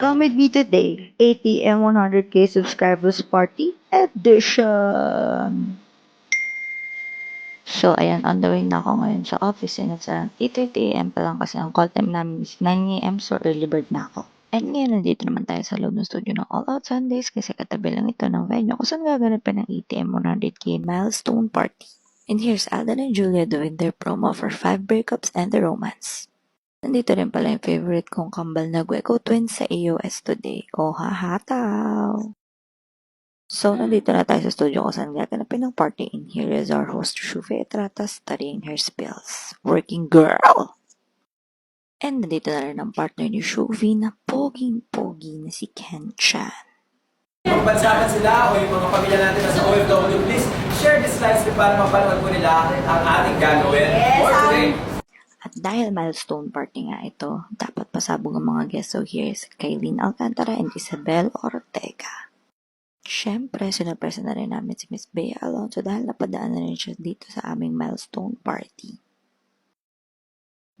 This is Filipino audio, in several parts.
Come with me today, ATM 100K Subscribers Party Edition! So, ayan, on the way na ako ngayon sa office. And it's 8:30 AM pa lang kasi ang call time namin is 9 AM, so early bird na ako. And ngayon, nandito naman tayo sa loob ng studio ng All Out Sundays kasi katabi lang ito ng venue kung saan gaganapin ng ATM 100K milestone party. And here's Alden and Julia doing their promo for 5 breakups and the romance. Nandito rin pala yung favorite kong kambal na Gueco Twins sa AOS today. Oh, hahataw! So, nandito na tayo sa studio kung saan gaganapin ng party. And here is our host, Shufe Etrata, studying her spells. Working girl! And nandito na rin ang partner ni Shufi na poging-pogi na si Ken Chan. Kung bansakan sila o yung mga pamilya natin na sa OFW, please share this live stream para mapanood po nila ang ating gagawin for today. At dahil milestone party nga ito, dapat pasabog ang mga guests. So here's Kaylin Alcantara and Isabel Ortega. Siyempre, sinapresa na rin namin si Miss Bea Alonso dahil napadaan na rin siya dito sa aming milestone party.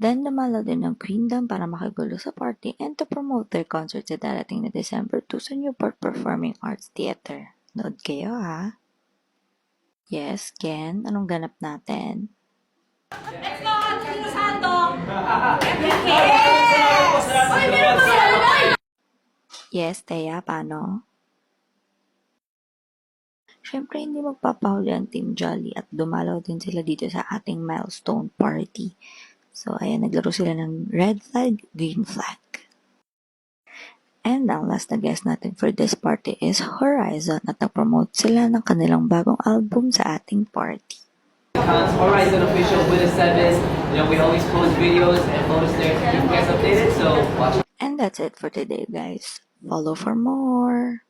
Then, dumalaw din ng Queendom para makigulo sa party and to promote their concert sa darating na December 2 sa Newport Performing Arts Theater. Nood kayo ha? Yes, Ken, anong ganap natin? Yes, Teya, paano? Siyempre, hindi magpapahuli ang Team Jolly at dumalaw din sila dito sa ating milestone party. So, ayan, naglaro sila ng red flag, green flag. And ang last na guest natin for this party is Horizon at nag-promote sila ng kanilang bagong album sa ating party. Horizon Official with a 7. We always post videos and photos there to keep you guys updated, so watch. And that's it for today, guys. Follow for more.